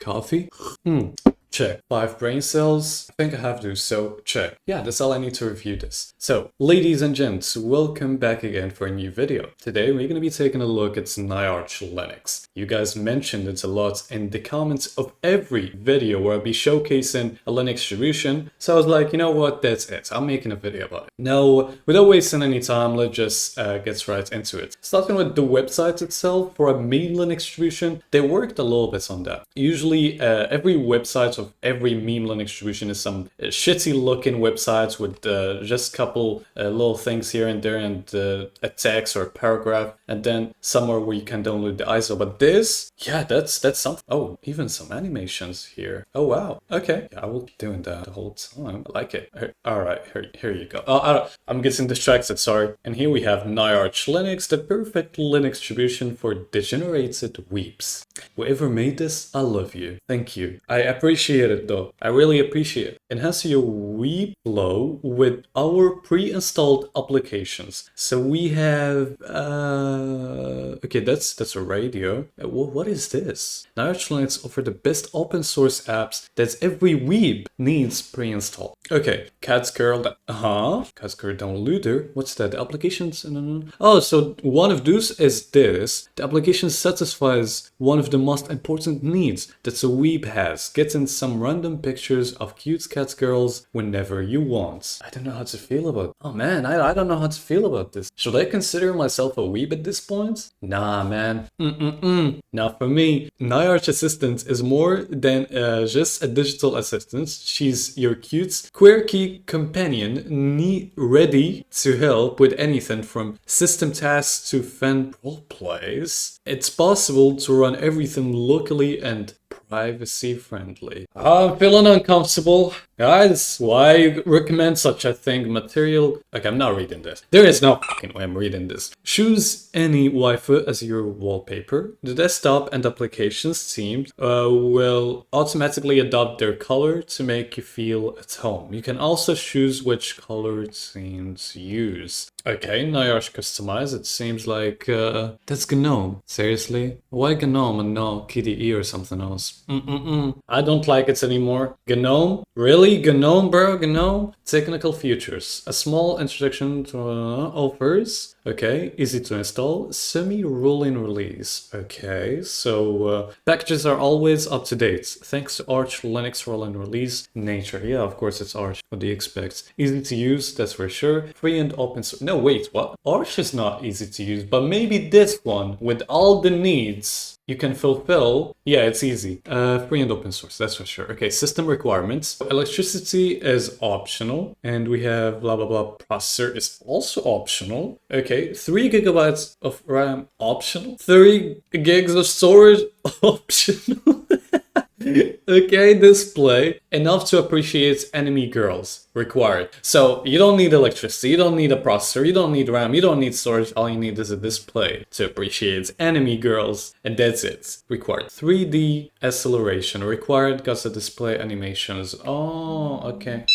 Coffee? Check. 5 brain cells? I think I have to, so check. Yeah, that's all I need to review this. So, ladies and gents, welcome back again for a new video. Today we're gonna be taking a look at Nyarch Linux. You guys mentioned it a lot in the comments of every video where I'll be showcasing a Linux distribution, so I was like, you know what, that's it. I'm making a video about it. Now, without wasting any time, let's just get right into it. Starting with the website itself, for a main Linux distribution, they worked a little bit on that. Usually, every website of every meme Linux distribution is some shitty looking websites with just a couple little things here and there and a text or a paragraph and then somewhere where you can download the ISO. But this, yeah, that's something. Oh, even some animations here. Oh wow. Okay, yeah, I will be doing that the whole time. I like it. All right, here you go. I'm getting distracted, sorry. And here we have Nyarch Linux, the perfect Linux distribution for degenerated weeps. Whoever made this, I love you. Thank you. I appreciate it though. I really appreciate it. Enhance your weep flow with our pre-installed applications. So we have okay, that's a radio. What is this? Nyarch Linux offer the best open source apps that every weeb needs pre-installed. Okay, Catgirl. Catgirl downloader. What's that? The applications? No. Oh, so one of those is this. The application satisfies one of the most important needs that a weeb has: getting some random pictures of cute cat girls whenever you want. I don't know how to feel about it. Oh man, I don't know how to feel about this. Should I consider myself a weeb at this point? Nah, man. Not for me. Nyarch Assistant is more than just a digital assistant. She's your cute, quirky companion, ready to help with anything from system tasks to fun role plays. It's possible to run everything locally and privacy friendly. I'm feeling uncomfortable. Guys, why recommend such a thing? Material. Okay, I'm not reading this. There is no fucking way I'm reading this. Choose any waifu as your wallpaper. The desktop and applications team will automatically adopt their color to make you feel at home. You can also choose which color theme to use. Okay, Nyarch customize. It seems like that's GNOME. Seriously? Why GNOME and no KDE or something else? I don't like it anymore. GNOME? Really? GNOME, bro? GNOME? Technical features. A small introduction to offers. Okay, easy to install. Semi-rolling release. Okay, so packages are always up to date. Thanks to Arch Linux rolling release nature. Yeah, of course it's Arch. What do you expect? Easy to use, that's for sure. Free and open source. No, wait, what? Arch is not easy to use, but maybe this one with all the needs you can fulfill. Yeah, it's easy. Free and open source, that's for sure. Okay, system requirements. Electricity is optional, and we have blah blah blah. Processor is also optional. Okay, 3 gigabytes of RAM optional. 30 gigs of storage optional. Okay, display. Enough to appreciate enemy girls required. So you don't need electricity, you don't need a processor, you don't need RAM, you don't need storage. All you need is a display to appreciate enemy girls, and that's it. Required 3D acceleration required. Got the display animations. Oh, okay.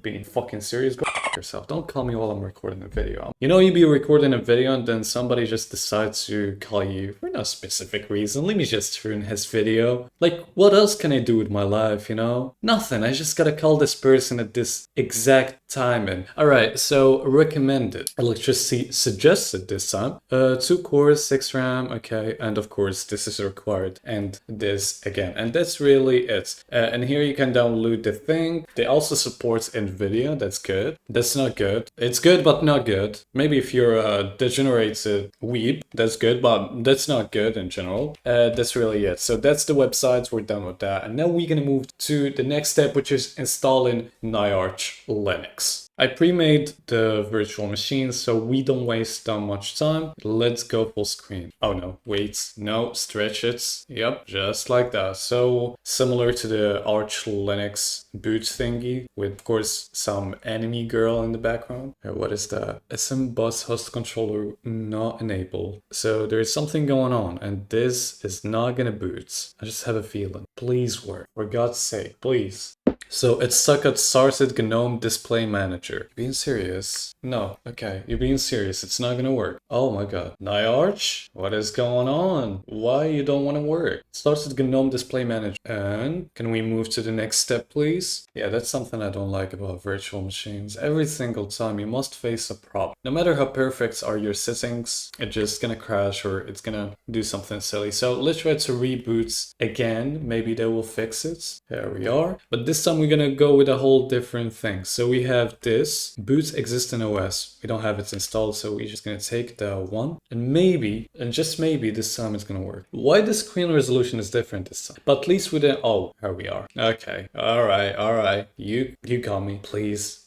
Being fucking serious, go yourself. Don't call me while I'm recording a video. You know, you be recording a video and then somebody just decides to call you for no specific reason. Let me just ruin his video. Like, what else can I do with my life, you know? Nothing. I just gotta call this person at this exact timing. Alright, so recommended. Electricity suggested this time. 2 cores, 6 RAM, okay. And of course, this is required. And this again. And that's really it. And here you can download the thing. They also support NVIDIA, that's good. That's not good. It's good, but not good. Maybe if you're a degenerated weeb, that's good, but that's not good in general. That's really it. So that's the website, we're done with that. And now we're gonna move to the next step, which is installing Nyarch Linux. I pre-made the virtual machine, so we don't waste that much time. Let's go full screen. Oh no, wait, no, stretch it. Yep, just like that. So similar to the Arch Linux boot thingy, with of course some enemy girl in the background. What is that? SM bus host controller not enabled. So there's something going on, and this is not gonna boot. I just have a feeling. Please work, for God's sake, please. So it's stuck at started GNOME Display Manager. You being serious? No. Okay, you're being serious. It's not gonna work. Oh my god. Nyarch? What is going on? Why you don't want to work? Started GNOME Display Manager. And can we move to the next step, please? Yeah, that's something I don't like about virtual machines. Every single time you must face a problem. No matter how perfect are your settings, it's just gonna crash or it's gonna do something silly. So let's try to reboot again. Maybe they will fix it. There we are. But this time we're gonna go with a whole different thing. So we have this boot exist in OS. We don't have it installed, so we're just gonna take the one and maybe, and just maybe this time it's gonna work. Why the screen resolution is different this time? But at least with the, oh, here we are. Okay, all right. You got me. Please,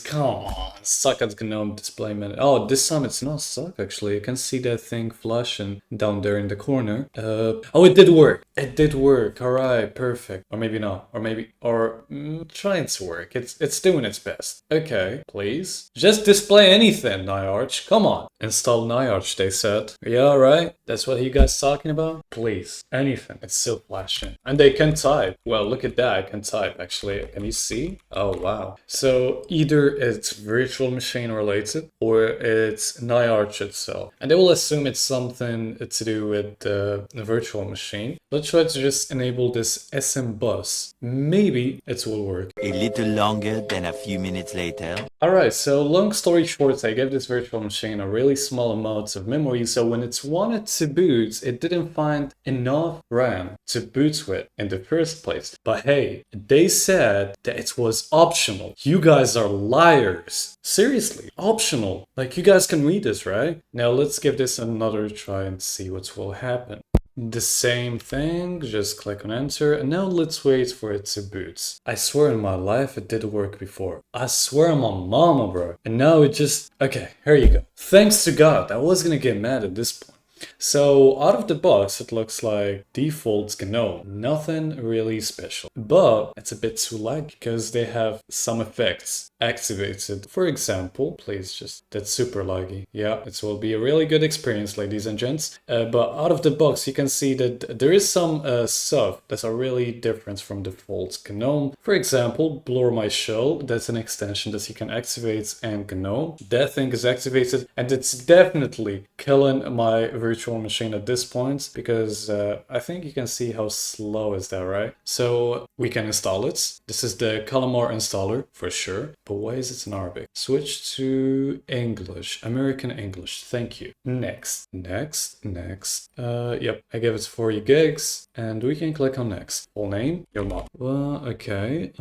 come on. Suck at GNOME Display Manager. Oh, this time it's not stuck actually. You can see that thing flashing down there in the corner. Oh, it did work. It did work. All right, perfect. Or maybe not. Or trying to work. It's doing its best. Okay, please. Just display anything, Nyarch. Come on. Install Nyarch, they said. Yeah, all right. That's what you guys talking about? Please. Anything. It's still flashing. And they can type. Well, look at that. I can type actually. Can you see? Oh, wow. So either it's virtual machine related or it's Nyarch itself. And they will assume it's something to do with the virtual machine. Let's try to just enable this SM bus. Maybe it will work. A little longer than a few minutes later. Alright, so long story short, I gave this virtual machine a really small amount of memory, so when it wanted to boot, it didn't find enough RAM to boot with in the first place. But hey, they said that it was optional. You guys are liars. Seriously, optional. Like, you guys can read this, right? Now let's give this another try and see what will happen. The same thing, just click on enter, and now let's wait for it to boot. I swear in my life it did work before. I swear on my mama, bro. And now it just... Okay, here you go. Thanks to God, I was gonna get mad at this point. So out of the box it looks like default GNOME, nothing really special. But it's a bit too laggy because they have some effects activated. For example, please just, that's super laggy. Yeah, it will be a really good experience, ladies and gents. But out of the box you can see that there is some stuff that are really different from default GNOME. For example, Blur My Shell, that's an extension that you can activate and GNOME. That thing is activated and it's definitely killing my virtual machine at this point because I think you can see how slow is that, right? So we can install it. This is the Calamar installer for sure, but why is it in Arabic? Switch to English, American English. Thank you. Next. Yep, I gave it 40 gigs and we can click on next. Full name, your mom. Okay,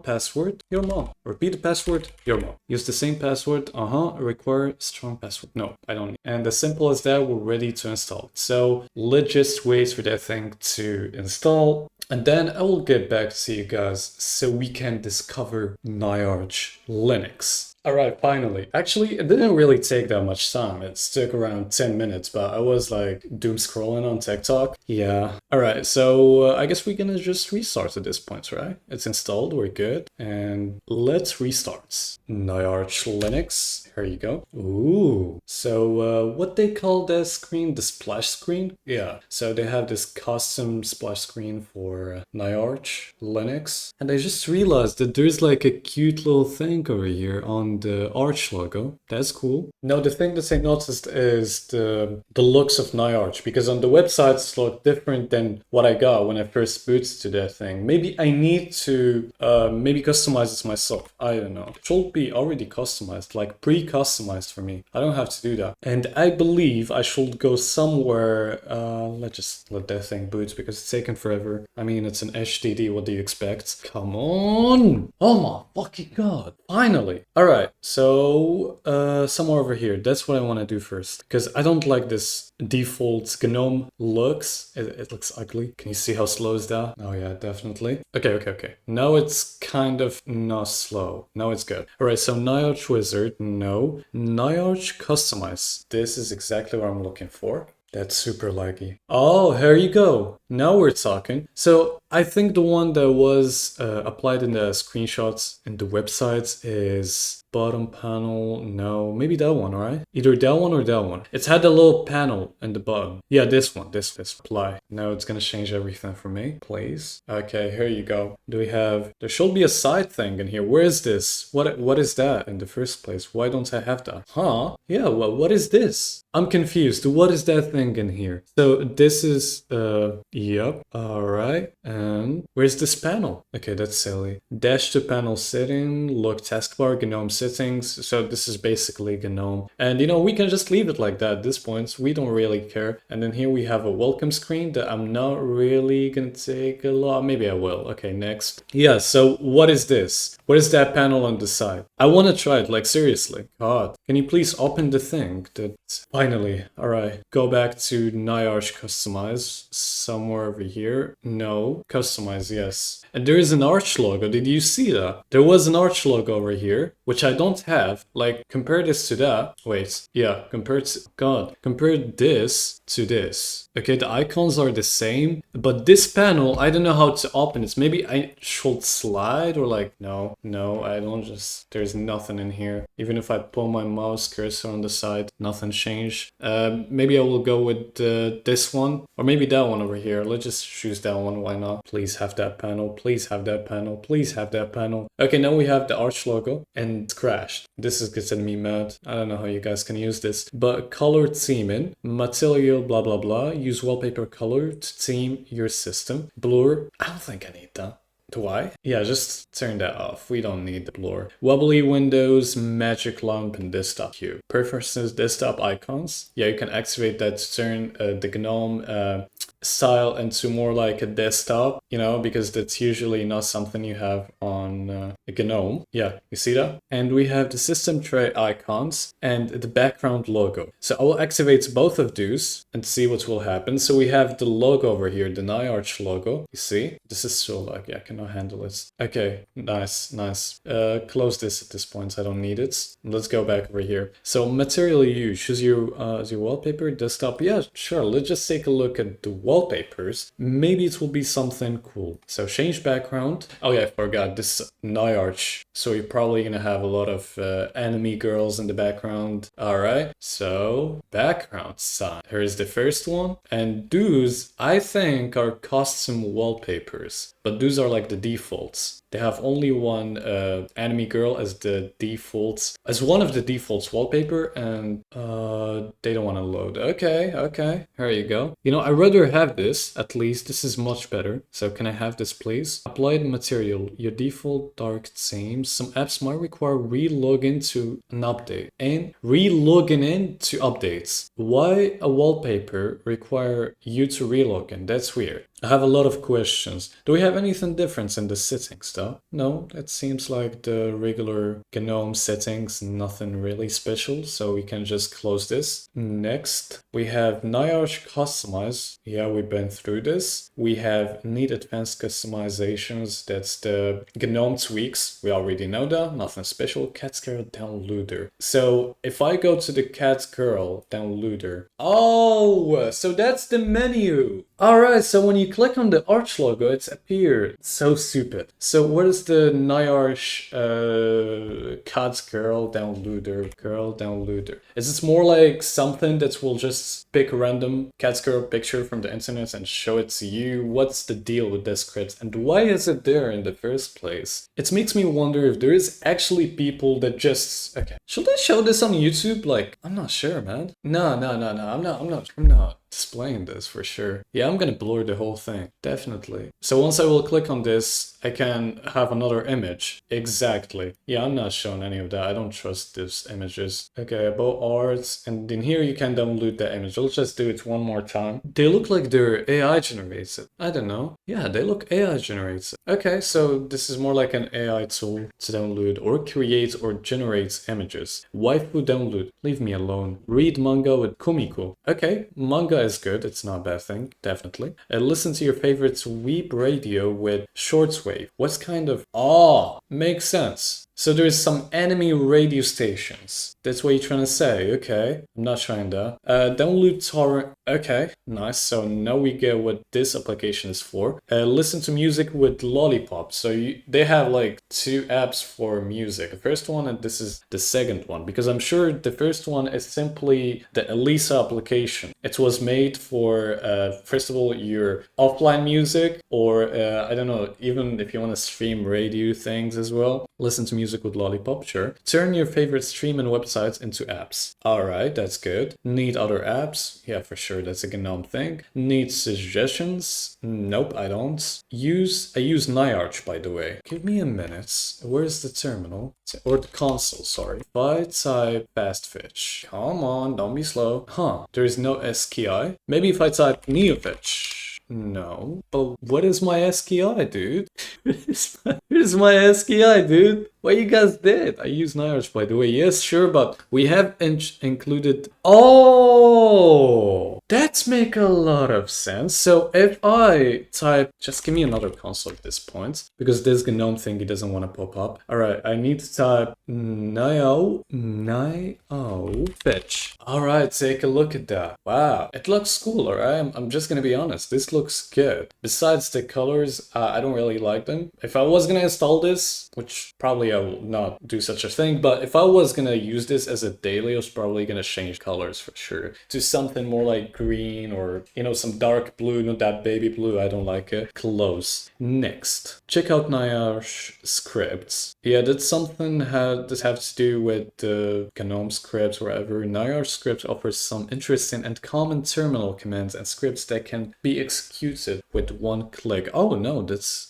password, your mom. Repeat the password, your mom. Use the same password, require strong password. No, I don't need. And as simple as that, we're ready to install. So let's just wait for that thing to install. And then I will get back to you guys so we can discover Nyarch Linux. Alright, finally. Actually, it didn't really take that much time. It took around 10 minutes, but I was like doom scrolling on TikTok. Yeah. Alright, so I guess we're gonna just restart at this point, right? It's installed, we're good. And let's restart. Nyarch Linux. Here you go. Ooh. So what they call that screen? The splash screen? Yeah. So they have this custom splash screen for Nyarch Linux. And I just realized that there's like a cute little thing over here on the Arch logo. That's cool. Now the thing that I noticed is the looks of Nyarch, because on the websites look different than what I got when I first booted to that thing. Maybe I need to maybe customize it myself. I don't know. It should be already customized, like pre-customized for me. I don't have to do that. And I believe I should go somewhere. Let's just let that thing boot because it's taking forever. I mean, it's an HDD. What do you expect? Come on. Oh my fucking god. Finally. All right. So somewhere over here. That's what I want to do first because I don't like this default GNOME looks. It looks ugly. Can you see how slow is that? Oh yeah, definitely. Okay. Now it's kind of not slow. Now it's good. All right. So Nyarch Wizard. No. Nyarch Customize. This is exactly what I'm looking for. That's super laggy. Oh, here you go. Now we're talking. So I think the one that was applied in the screenshots in the websites is bottom panel. No, maybe that one, right? Either that one or that one. It's had a little panel in the bottom. Yeah, this one. This apply. Now it's gonna change everything for me. Please. Okay, here you go. Do we have? There should be a side thing in here. Where is this? What is that in the first place? Why don't I have that? Huh? Yeah. Well, what is this? I'm confused. What is that thing in here? So this is yep. All right. And where's this panel? Okay, that's silly. Dash to panel setting. Look, taskbar, GNOME settings. So this is basically GNOME. And you know, we can just leave it like that at this point. We don't really care. And then here we have a welcome screen that I'm not really gonna take a lot. Maybe I will. Okay, next. Yeah, so what is this? What is that panel on the side? I want to try it, like seriously. God, can you please open the thing? Finally. All right, go back to Nyarch customize somewhere over here. No, customize, yes. And there is an Arch logo. Did you see that? There was an Arch logo over here, which I don't have. Like, compare this to that. Wait, yeah, compare this to this. Okay, the icons are the same, but this panel, I don't know how to open it. Maybe I should slide or like, no, I don't just, there's nothing in here. Even if I pull my mouse cursor on the side, nothing changed. Maybe I will go with this one, or maybe that one over here. Let's just choose that one, why not? Please have that panel, please have that panel, please have that panel. Okay, now we have the Arch logo, and it's crashed. This is getting me mad. I don't know how you guys can use this, but colored theming, material, blah, blah, blah. Use wallpaper color to theme your system. Blur, I don't think I need that. Do I? Yeah, just turn that off. We don't need the blur. Wobbly windows, magic lamp, and desktop queue. Preferences, desktop icons. Yeah, you can activate that to turn the GNOME style into more like a desktop, you know, because that's usually not something you have on GNOME. Yeah, you see that? And we have the system tray icons and the background logo. So I will activate both of those and see what will happen. So we have the logo over here, the Nyarch logo. You see? This is so like, yeah, I cannot handle it. Okay, nice. Close this at this point. I don't need it. Let's go back over here. So material you choose your as your wallpaper, desktop. Yeah, sure. Let's just take a look at the wallpapers. Maybe it will be something cool. So change background. Oh yeah, I forgot this Nyarch. So you're probably gonna have a lot of anime girls in the background. All right. So background sign. Here's the first one, and those I think are custom wallpapers, but those are like the defaults. They have only one anime girl as the defaults, as one of the defaults wallpaper, and they don't want to load. Okay, here you go. You know, I'd rather have this, at least. This is much better. So can I have this, please? Applied material, your default dark themes. Some apps might require re-login to an update, and re-login in to updates. Why a wallpaper require you to re-login? That's weird. I have a lot of questions. Do we have anything different in the settings though? No, that seems like the regular GNOME settings, nothing really special, so we can just close this. Next, we have Nyarch customize. Yeah, we've been through this. We have need advanced customizations. That's the GNOME tweaks. We already know that, nothing special. Catgirl downloader. So if I go to the Catgirl downloader, oh, so that's the menu. All right, so when you click on the Arch logo, it's appeared. So stupid. So what is the Nyarch Catgirl downloader? Is it more like something that will just pick a random Catgirl picture from the internet and show it to you? What's the deal with this script, and why is it there in the first place? It makes me wonder if there is actually people that just, okay, should I show this on YouTube? Like, I'm not sure, man. No, I'm not displaying this for sure. Yeah, I'm gonna blur the whole thing, definitely. So once I will click on this, I can have another image. Exactly. Yeah, I'm not showing any of that. I don't trust these images. Okay, about arts, and in here you can download the image. Let's just do it one more time. They look like they're AI generated. I don't know. Yeah, they look AI generated. Okay, so this is more like an AI tool to download or create or generate images. Waifu download. Leave me alone. Read manga with Kumiko. Okay, manga is good. It's not a bad thing, definitely. Listen to your favorite weeb radio with shortwave. What's kind of... Oh, makes sense. So there's some enemy radio stations. That's what you're trying to say. Okay, I'm not trying that. Download torrent. Okay, nice. So now we get what this application is for. Listen to music with Lollipop. So they have like two apps for music. The first one and this is the second one, because I'm sure the first one is simply the Elisa application. It was made for first of all your offline music, or I don't know, even if you want to stream radio things as well. Listen to music with Lollipop, sure. Turn your favorite stream and websites into apps. Alright, that's good. Need other apps? Yeah, for sure, that's a GNOME thing. Need suggestions? Nope, I don't. I use Nyarch, by the way. Give me a minute. Where's the terminal? Or the console, sorry. If I type fast fetch. Come on, don't be slow. Huh, there is no SKI. Maybe if I type neofetch. No. But what is my SKI, dude? Here's my SKI, dude. What you guys did? I use Nyarch, by the way. Yes, sure, but we have included... Oh! That make a lot of sense. So if I type... Just give me another console at this point, because this GNOME thingy doesn't want to pop up. Alright, I need to type Nio fetch. Alright, take a look at that. Wow, it looks cool, alright? I'm just gonna be honest. This looks good. Besides the colors, I don't really like them. If I was gonna install this, which probably I will not do such a thing, but if I was gonna use this as a daily, I was probably gonna change colors for sure to something more like green, or you know, some dark blue, not that baby blue. I don't like it. Close. Next, check out Nyarch scripts. Yeah, that's something that has to do with the GNOME scripts, wherever. Nyarch script offers some interesting and common terminal commands and scripts that can be executed with one click. Oh no,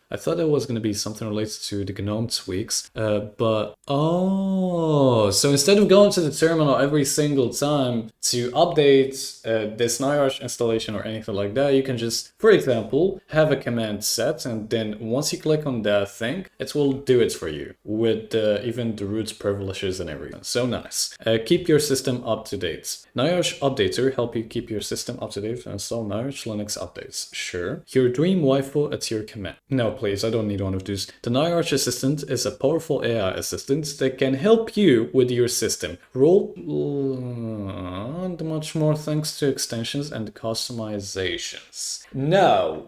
I thought that was going to be something related to the GNOME tweaks, but oh, so instead of going to the terminal every single time to update this Nyarch installation or anything like that, you can just, for example, have a command set, and then once you click on that thing, it will do it for you with even the root privileges and everything. So nice. Keep your system up to date. Nyarch Updater help you keep your system up to date and install Nyarch Linux updates. Sure. Your dream waifu at your command. No, please, I don't need one of these. The Nyarch Assistant is a powerful AI assistant that can help you with your system. Roll much more thanks to extensions and customizations. Now,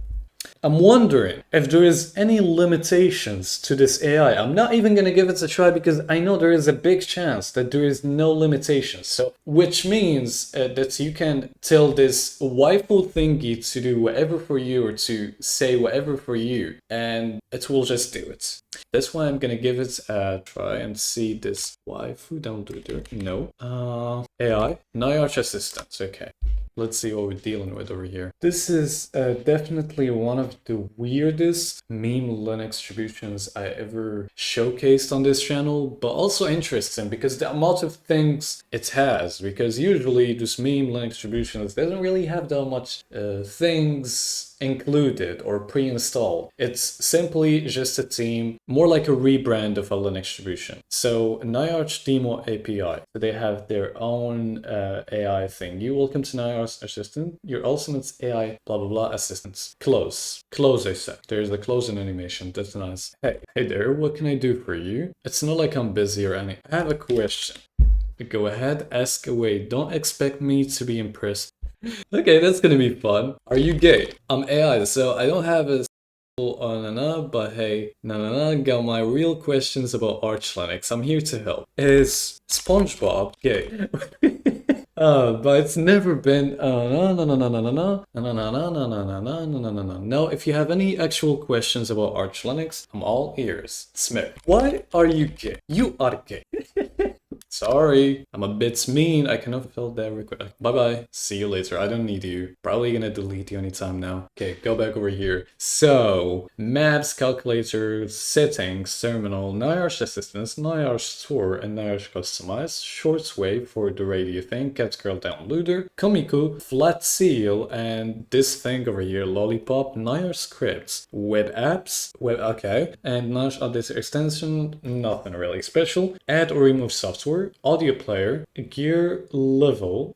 I'm wondering if there is any limitations to this AI. I'm not even gonna give it a try because I know there is a big chance that there is no limitations. So, which means that you can tell this waifu thingy to do whatever for you or to say whatever for you, and it will just do it. That's why I'm gonna give it a try and see this waifu downloader. No. AI, Nyarch Assistant. Okay. Let's see what we're dealing with over here. This is definitely one of the weirdest meme Linux distributions I ever showcased on this channel, but also interesting because the amount of things it has, because usually this meme Linux distributions doesn't really have that much things included or pre-installed. It's simply just a theme, more like a rebrand of a Linux distribution. So Nyarch Demo API, they have their own AI thing. You welcome to Nyarch Assistant, your ultimate AI blah blah blah assistants. Close, I said. There's the closing animation. That's nice. Hey there, what can I do for you? It's not like I'm busy or anything. I have a question. Go ahead, ask away. Don't expect me to be impressed. Okay, that's gonna be fun. Are you gay? I'm AI, so I don't have a but hey, got my real questions about Arch Linux. I'm here to help. Is SpongeBob gay? But it's never been no. If you have any actual questions about Arch Linux, I'm all ears. Smith, why are you gay? You are gay. Sorry, I'm a bit mean. I cannot fill that request. Bye bye. See you later. I don't need you. Probably gonna delete you anytime now. Okay, go back over here. So, maps, calculator, settings, terminal, Nyarch Assistance, Nyarch Store, and Nyarch Customize, Shortwave for the radio thing, Catgirl Downloader, Komiku, Flat Seal, and this thing over here, Lollipop, Nyarch Scripts, Web Apps, okay, and Nyarch Updater Extension, nothing really special, add or remove software, controller, audio player, gear lever.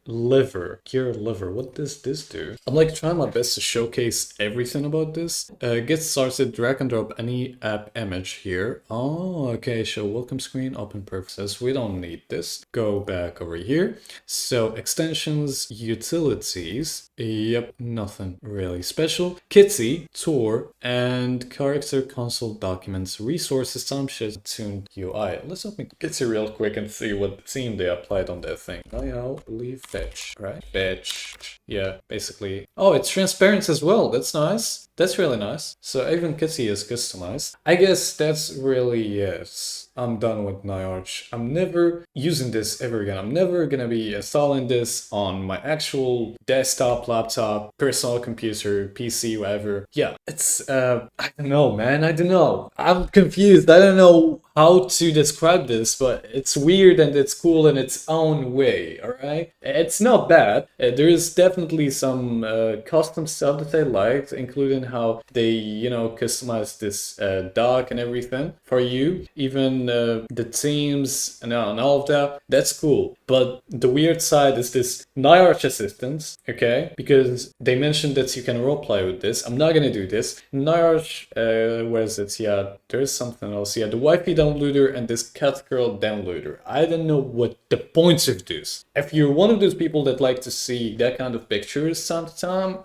What does this do? I'm like trying my best to showcase everything about this. Get started, drag and drop any app image here. Oh, okay, show welcome screen, open preferences. We don't need this. Go back over here. So extensions, utilities. Yep, nothing really special. Kitsy, tour, and character console documents, resources, some shit, tuned UI. Let's open Kitsy real quick and see what theme they applied on that thing. I believe fetch, right? Fetch. Yeah, basically. Oh, it's transparent as well. That's nice. That's really nice. So even Kitsy is customized. I guess that's really it. I'm done with Nyarch. I'm never using this ever again. I'm never gonna be installing this on my actual desktop, laptop, personal computer, PC, whatever. Yeah, it's, I don't know, man. I don't know. I'm confused. I don't know how to describe this, but it's weird and it's cool in its own way, alright? It's not bad. There is definitely some custom stuff that I liked, including how they, you know, customized this dock and everything for you. Even the themes and all of that. That's cool. But the weird side is this Nyarch assistant, okay? Because they mentioned that you can roleplay with this. I'm not gonna do this. Nyarch, where is it? Yeah, there's something else. Yeah, the wifey downloader and this cat girl downloader. I don't know what the point of this. If you're one of those people that like to see that kind of pictures time to time,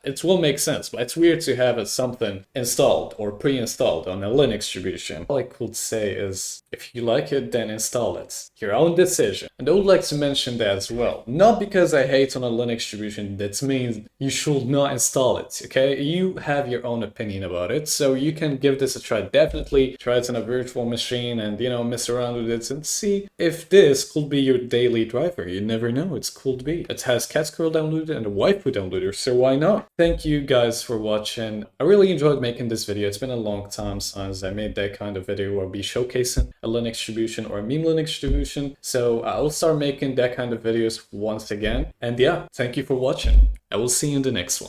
it will make sense. But it's weird to have something installed or pre-installed on a Linux distribution. All I could say is, if you like it, then install it. Your own decision. And I would like to mention that as well. Not because I hate on a Linux distribution, that means you should not install it, okay? You have your own opinion about it, so you can give this a try. Definitely try it on a virtual machine and, you know, mess around with it and see if this could be your daily driver. You never know, it's cool to be. It has Catgirl downloaded and a waifu downloader, so why not? Thank you guys for watching. I really enjoyed making this video. It's been a long time since I made that kind of video where I'll be showcasing a Linux distribution or a meme Linux distribution, so I'll start making that kind of videos once again. And yeah, thank you for watching. I will see you in the next one.